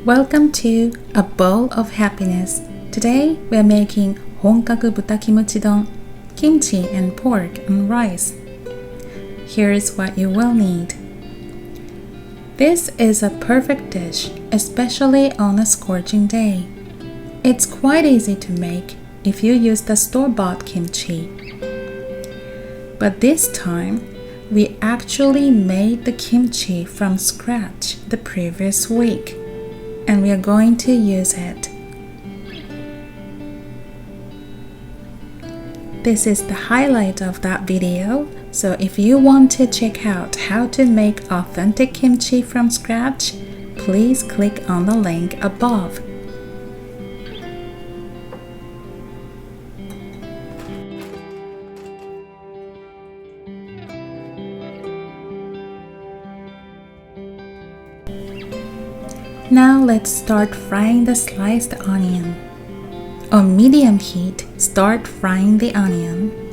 Welcome to a bowl of happiness. Today we are making 本格豚キムチ丼, kimchi and pork and rice. Here's what you will need. This is a perfect dish, especially on a scorching day. It's quite easy to make if you use the store-bought kimchi. But this time, we actually made the kimchi from scratch the previous week, and we are going to use it. This is the highlight of that video, so if you want to check out how to make authentic kimchi from scratch, please click on the link above. Now let's start frying the sliced onion. On medium heat, start frying the onion.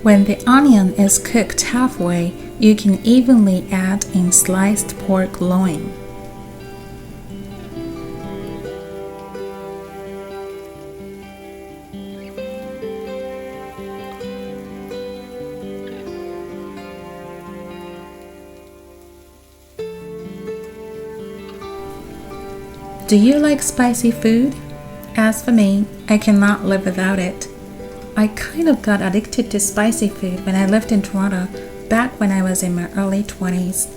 When the onion is cooked halfway, you can evenly add in sliced pork loin. Do you like spicy food? As for me, I cannot live without it. I kind of got addicted to spicy food when I lived in Toronto back when I was in my early 20s.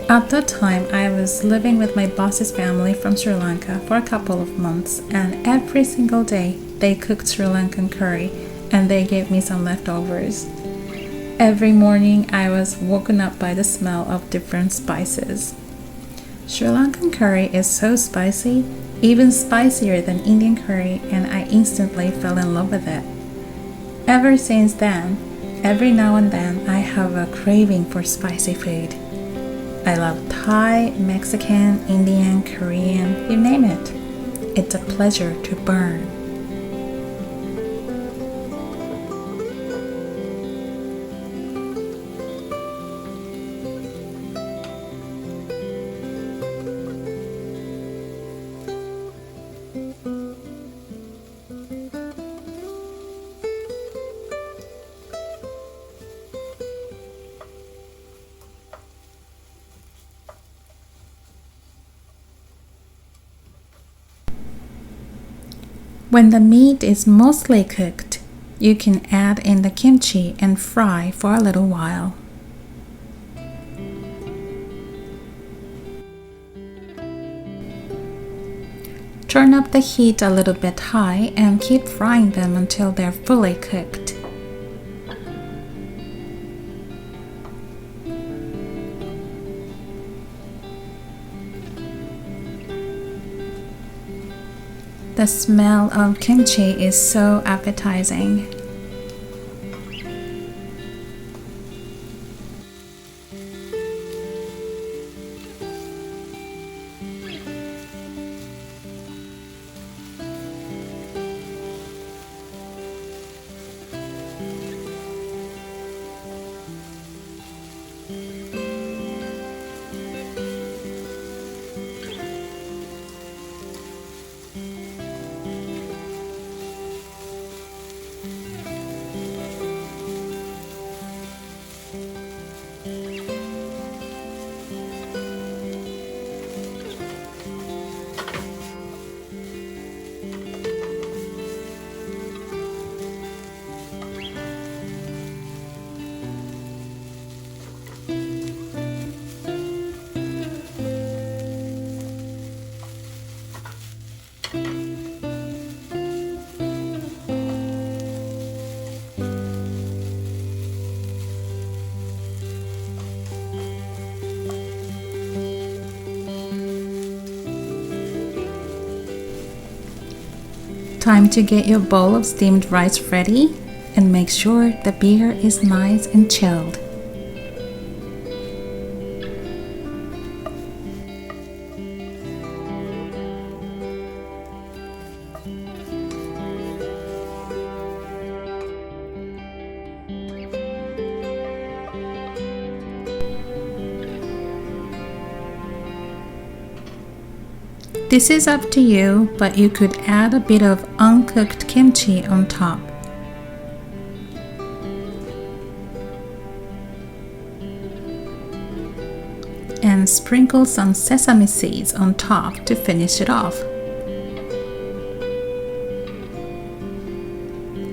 At that time, I was living with my boss's family from Sri Lanka for a couple of months, and every single day they cooked Sri Lankan curry and they gave me some leftovers. Every morning I was woken up by the smell of different spices. Sri Lankan curry is so spicy, even spicier than Indian curry, and I instantly fell in love with it. Ever since then, every now and then I have a craving for spicy food. I love Thai, Mexican, Indian, Korean, you name it. It's a pleasure to burn. When the meat is mostly cooked, you can add in the kimchi and fry for a little while. Turn up the heat a little bit high and keep frying them until they're fully cooked. The smell of kimchi is so appetizing. time to get your bowl of steamed rice ready and make sure the beer is nice and chilled. This is up to you, but you could add a bit of uncooked kimchi on top. And sprinkle some sesame seeds on top to finish it off.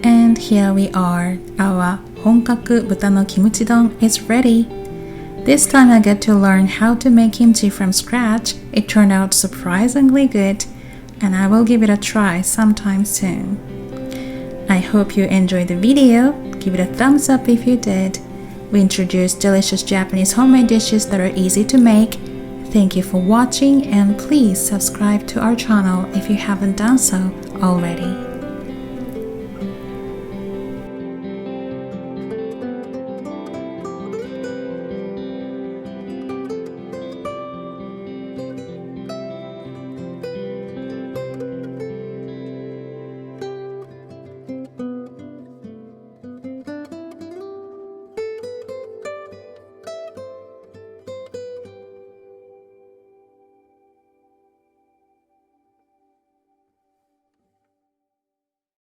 And here we are, our 本格豚のキムチ丼 is ready.This time I get to learn how to make kimchi from scratch. It turned out surprisingly good, and I will give it a try sometime soon. I hope you enjoyed the video. Give it a thumbs up if you did. We introduced delicious Japanese homemade dishes that are easy to make. Thank you for watching, and please subscribe to our channel if you haven't done so already.